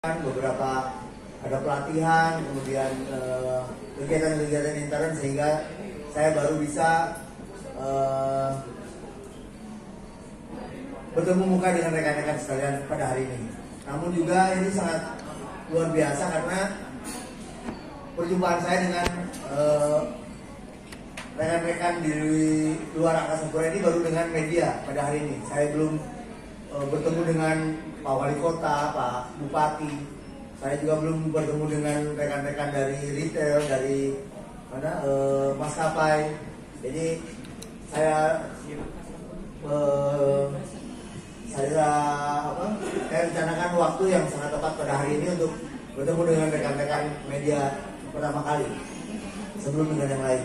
beberapa ada pelatihan, kemudian kegiatan-kegiatan intern sehingga saya baru bisa bertemu muka dengan rekan-rekan sekalian pada hari ini. Namun juga ini sangat luar biasa karena perjumpaan saya dengan rekan-rekan di luar Angkasa Pura ini baru dengan media pada hari ini. Saya belum bertemu dengan Pak Wali Kota, Pak Bupati. Saya juga belum bertemu dengan rekan-rekan dari retail, dari maskapai. Jadi saya rencanakan waktu yang sangat tepat pada hari ini untuk bertemu dengan rekan-rekan media pertama kali sebelum dengan yang lain.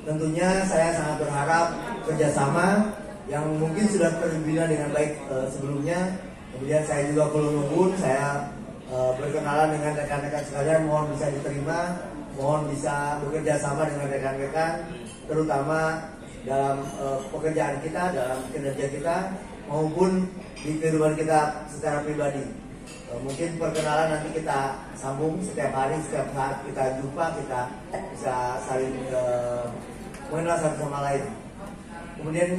Tentunya saya sangat berharap kerjasama yang mungkin sudah terbina dengan baik sebelumnya. Kemudian saya juga perlu nunggu, saya berkenalan dengan rekan-rekan sekalian, mohon bisa diterima, mohon bisa bekerja sama dengan rekan-rekan, terutama dalam pekerjaan kita, dalam kinerja kita, maupun di kehidupan kita secara pribadi. Mungkin perkenalan nanti kita sambung setiap hari, setiap saat kita jumpa, kita bisa saling mengenal satu sama lain. Kemudian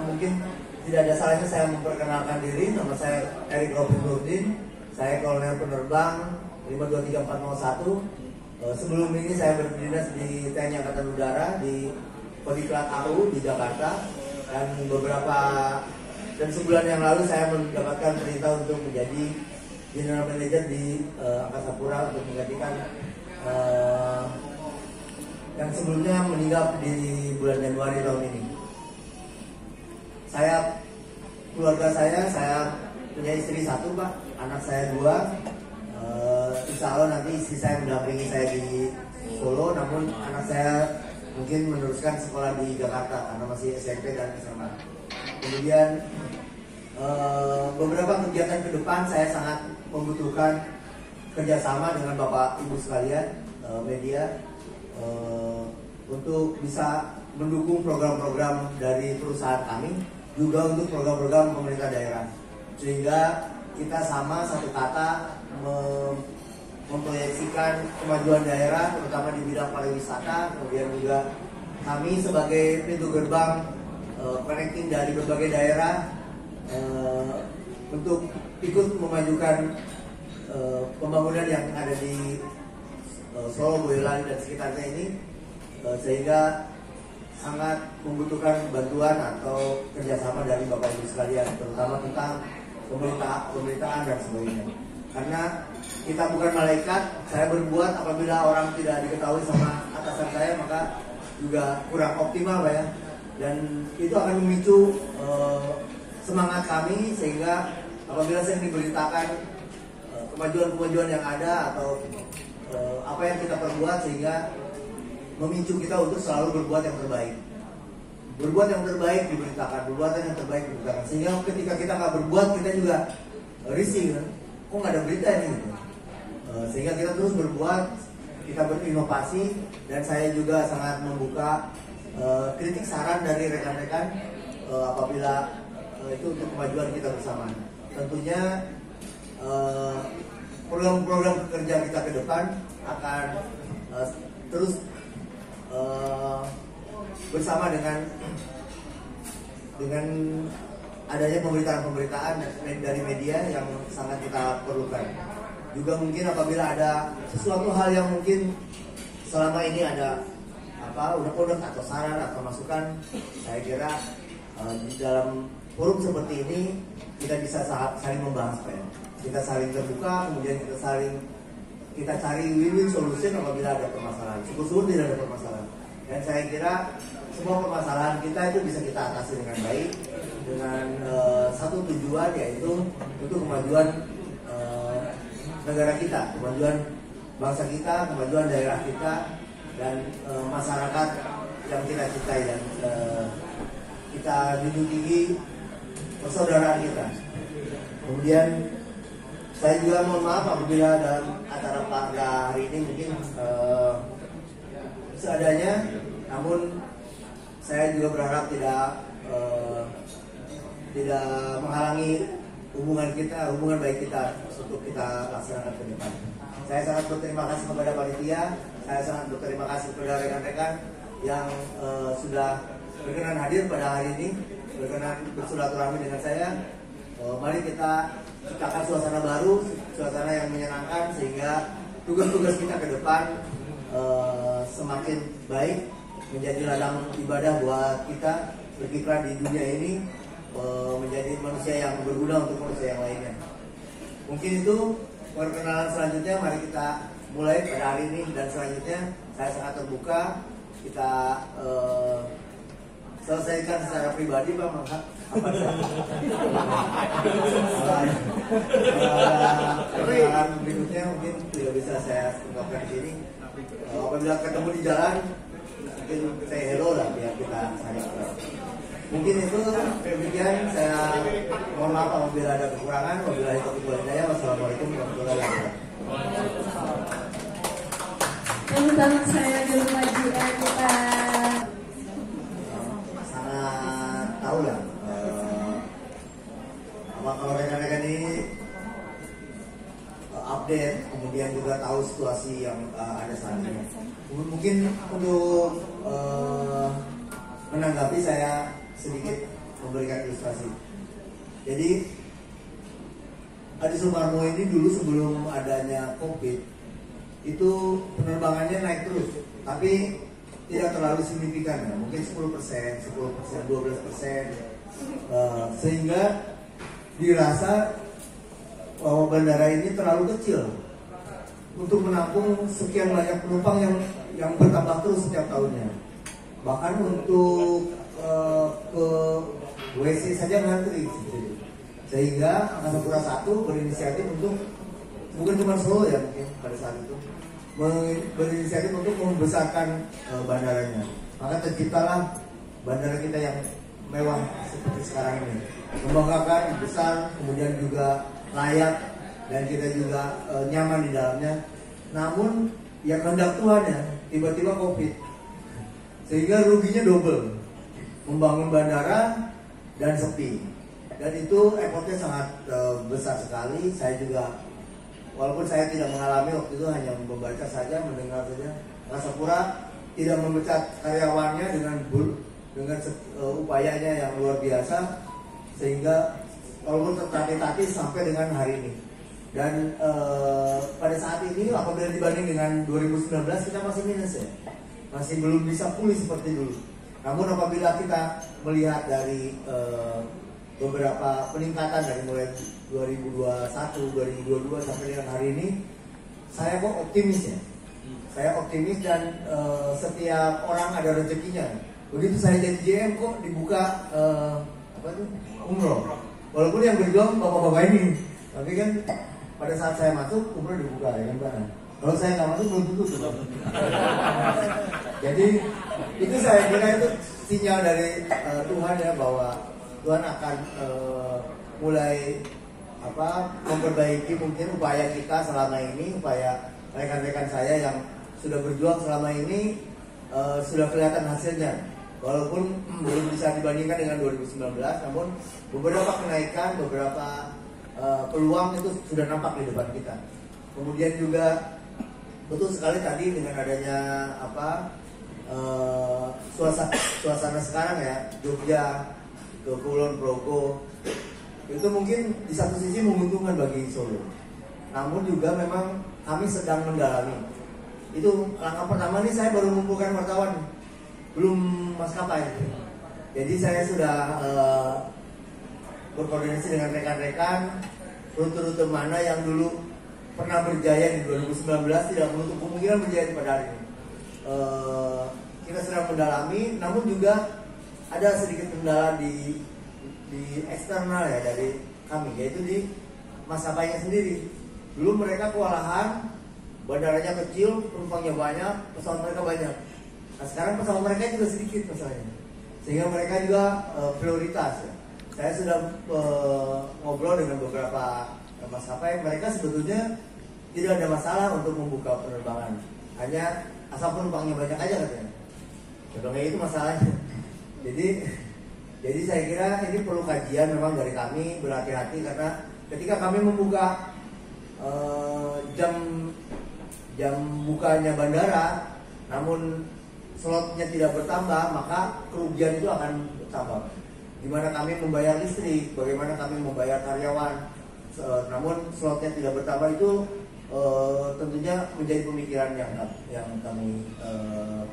mungkin tidak ada salahnya saya memperkenalkan diri. Nama saya Erik Robin Nurdin. Saya kolonel penerbang 523401. Sebelum ini saya berdinas di TNI Angkatan Udara di Kodiklat AU di Jakarta, dan sebulan yang lalu saya mendapatkan perintah untuk menjadi General Manager di Angkasa Pura untuk menggantikan yang sebelumnya meninggal di bulan Januari tahun ini. Keluarga saya punya istri satu, Pak, anak saya dua. Insya Allah nanti istri saya mendampingi saya di Solo, namun anak saya mungkin meneruskan sekolah di Jakarta karena masih SMP dan SMA. Kemudian beberapa kegiatan ke depan saya sangat membutuhkan kerjasama dengan Bapak Ibu sekalian media untuk bisa mendukung program-program dari perusahaan kami, juga untuk program-program pemerintah daerah, sehingga kita sama satu kata memproyeksikan kemajuan daerah, terutama di bidang pariwisata. Kemudian juga kami sebagai pintu gerbang connecting dari berbagai daerah untuk ikut memajukan pembangunan yang ada di Solo, Boyolali dan sekitarnya ini, sehingga sangat membutuhkan bantuan atau kerjasama dari Bapak Ibu sekalian, terutama tentang pemerintahan dan sebagainya. Karena kita bukan malaikat, saya berbuat apabila orang tidak diketahui sama atasan saya maka juga kurang optimal, Pak, ya. Dan itu akan memicu semangat kami, sehingga apabila saya diberitakan kemajuan-kemajuan yang ada atau apa yang kita perbuat, sehingga memicu kita untuk selalu berbuat yang terbaik. Berbuat yang terbaik diberitakan, berbuat yang terbaik diberitakan. Sehingga ketika kita nggak berbuat, kita juga risih, kan? Kok nggak ada berita ini? Gitu. Sehingga kita terus berbuat, kita berinovasi, dan saya juga sangat membuka kritik saran dari rekan-rekan apabila itu untuk kemajuan kita bersama. Tentunya program-program kerja kita ke depan akan terus bersama dengan adanya pemberitaan dari media yang sangat kita perlukan. Juga mungkin apabila ada sesuatu hal yang mungkin selama ini ada unek-unek atau saran atau masukan, saya kira di dalam forum seperti ini kita bisa saling membahas, Pak, ya. Kita saling terbuka, kemudian kita cari win-win solution apabila ada permasalahan. Syukur-syukur tidak ada permasalahan. Dan saya kira semua permasalahan kita itu bisa kita atasi dengan baik, dengan satu tujuan, yaitu untuk kemajuan negara kita, kemajuan bangsa kita, kemajuan daerah kita, dan masyarakat yang kita cintai, dan kita junjung tinggi persaudaraan kita. Kemudian saya juga mohon maaf apabila dalam acara pada hari ini mungkin seadanya, namun saya juga berharap tidak menghalangi hubungan baik kita untuk kita laksanakan ke depan. Saya sangat berterima kasih kepada panitia, saya sangat berterima kasih kepada rekan-rekan yang sudah berkenan hadir pada hari ini, berkenan bersilaturahmi dengan saya. Mari kita ciptakan suasana baru, suasana yang menyenangkan sehingga tugas-tugas kita ke depan semakin baik, menjadi ladang ibadah buat kita berkiprah di dunia ini, menjadi manusia yang berguna untuk manusia yang lainnya. Mungkin itu perkenalan selanjutnya. Mari kita mulai pada hari ini dan selanjutnya. Saya sangat terbuka. Kita selesaikan secara pribadi, Pak. Perkenalan berikutnya mungkin tidak bisa saya ungkapkan di sini. Apabila ketemu di jalan, mungkin saya hello lah biar kita saling. Mungkin itu demikian. Saya mohon maaf apabila ada kekurangan. Wabillahi taufiq wal hidayah. Wassalamualaikum warahmatullahi wabarakatuh. Tepuk saya dulu maju kita. Sangat tahu lah. Kalau rekan-rekan ini update, kemudian juga tahu situasi yang ada saat ini. Mungkin untuk menanggapi saya sedikit memberikan ilustrasi. Jadi Adi Sumarmo ini dulu sebelum adanya COVID itu penerbangannya naik terus, tapi tidak terlalu signifikan ya, mungkin 10%, 12%, sehingga dirasa bahwa bandara ini terlalu kecil untuk menampung sekian banyak penumpang yang bertambah terus setiap tahunnya. Bahkan untuk ke WC saja ngantri, sehingga Angkasa Pura I berinisiatif untuk, bukan cuma Solo ya mungkin pada saat itu, berinisiatif untuk membesarkan bandaranya. Maka terciptalah bandara kita yang mewah seperti sekarang ini, membanggakan, besar, kemudian juga layak, dan kita juga nyaman di dalamnya. Namun yang kehendak Tuhan ya, tiba-tiba COVID, sehingga ruginya double, membangun bandara dan sepi, dan itu effortnya sangat besar sekali. Saya juga, walaupun saya tidak mengalami waktu itu, hanya membaca saja, mendengar saja. Angkasa Pura tidak memecat karyawannya dengan upayanya yang luar biasa, sehingga walaupun tertatih-tatih sampai dengan hari ini. Dan pada saat ini apabila dibanding dengan 2019 kita masih minus ya, masih belum bisa pulih seperti dulu. Namun apabila kita melihat dari beberapa peningkatan dari mulai 2021, 2022 sampai dengan hari ini, saya kok optimis ya. Saya optimis dan setiap orang ada rezekinya. Begitu saya jadi GM kok dibuka umroh. Walaupun yang berjuang bapak-bapak ini, tapi kan pada saat saya masuk umroh dibuka ya kan Pak. Kalau saya nggak masuk belum tutup. Jadi itu saya kira itu sinyal dari Tuhan ya, bahwa Tuhan akan mulai memperbaiki mungkin upaya kita selama ini, upaya rekan-rekan saya yang sudah berjuang selama ini sudah kelihatan hasilnya. Walaupun belum bisa dibandingkan dengan 2019, namun beberapa kenaikan, beberapa peluang itu sudah nampak di depan kita. Kemudian juga betul sekali tadi dengan adanya suasana sekarang ya, Jogja, ke Kulon Progo, itu mungkin di satu sisi menguntungkan bagi Solo. Namun juga memang kami sedang mendalami. Itu langkah pertama nih, saya baru mengumpulkan wartawan, belum maskapai. Jadi saya sudah berkoordinasi dengan rekan-rekan, rute-rute mana yang dulu pernah berjaya di 2019 tidak menutup kemungkinan berjaya pada hari ini. Kita sedang mendalami, namun juga ada sedikit kendala di eksternal ya dari kami, yaitu di maskapainya sendiri. Dulu mereka kewalahan, bandaranya kecil, penumpangnya banyak, pesawat mereka banyak. Nah sekarang pesawat mereka juga sedikit masalahnya, sehingga mereka juga prioritas ya. Saya sudah ngobrol dengan beberapa maskapai, mereka sebetulnya tidak ada masalah untuk membuka penerbangan, hanya asal penumpangnya banyak aja katanya. Sebenarnya itu masalahnya. Jadi Jadi saya kira ini perlu kajian memang dari kami, berhati-hati karena ketika kami membuka jam bukanya bandara, namun slotnya tidak bertambah, maka kerugian itu akan bertambah. Dimana kami membayar listrik, bagaimana kami membayar karyawan, namun slotnya tidak bertambah itu tentunya menjadi pemikiran yang kami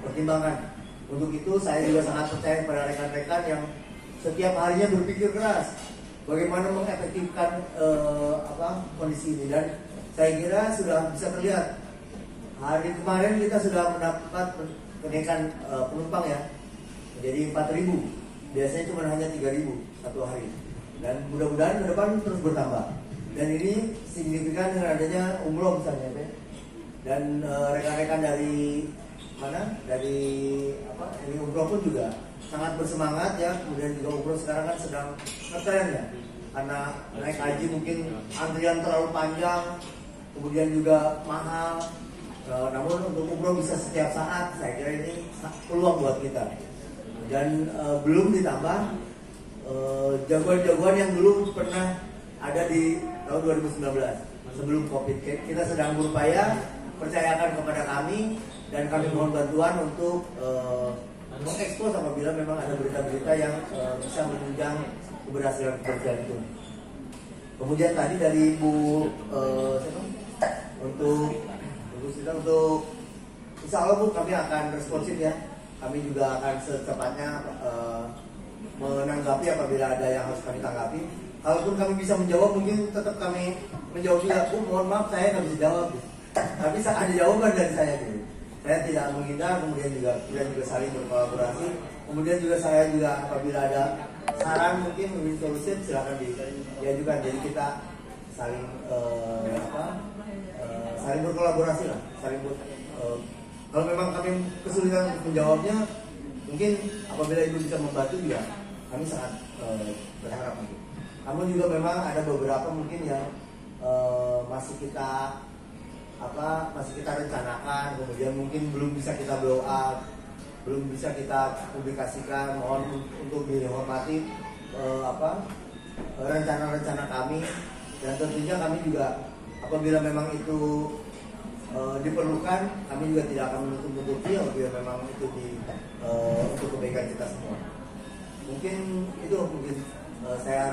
pertimbangkan. Untuk itu saya juga sangat percaya pada rekan-rekan yang setiap harinya berpikir keras bagaimana mengefektifkan kondisi ini, dan saya kira sudah bisa terlihat. Hari kemarin kita sudah mendapat kenaikan penumpang ya, menjadi 4.000. Biasanya cuma hanya 3.000 satu hari. Dan mudah-mudahan ke depan terus bertambah. Dan ini signifikan dengan adanya umroh misalnya, ya. Dan rekan-rekan dari ini umroh pun juga sangat bersemangat ya. Kemudian juga umroh sekarang kan sedang ngetren ya, karena naik haji mungkin antrian terlalu panjang, kemudian juga mahal. Namun untuk umroh bisa setiap saat, saya kira ini peluang buat kita. Dan belum ditambah jagoan-jagoan yang dulu pernah ada di tahun 2019 sebelum COVID. Kita sedang berupaya, percayakan kepada kami dan kami mohon bantuan untuk mengekspos apabila memang ada berita-berita yang bisa menunjang keberhasilan itu. Kemudian tadi dari Bu untuk insya Allah Bu, kami akan responsif ya. Kami juga akan secepatnya menanggapi apabila ada yang harus kami tanggapi. Kalaupun kami bisa menjawab, mungkin tetap kami menjawab juga. Bu, mohon maaf saya nggak bisa jawab. Tapi ada jawaban dari saya gitu. Saya tidak menghindar, kemudian juga saling berkolaborasi. Kemudian juga saya juga apabila ada saran mungkin solusi silakan diajukan. Jadi kita saling saling berkolaborasi lah, kalau memang kami kesulitan untuk menjawabnya, mungkin apabila Ibu bisa membantu juga, kami sangat berharap mungkin. Namun juga memang ada beberapa mungkin yang masih kita rencanakan, kemudian mungkin belum bisa kita blow up, belum bisa kita publikasikan. Mohon untuk dihormati rencana-rencana kami, dan tentunya kami juga apabila memang itu diperlukan, kami juga tidak akan menutup-nutupi apabila memang itu untuk kebaikan kita semua. Mungkin itu saya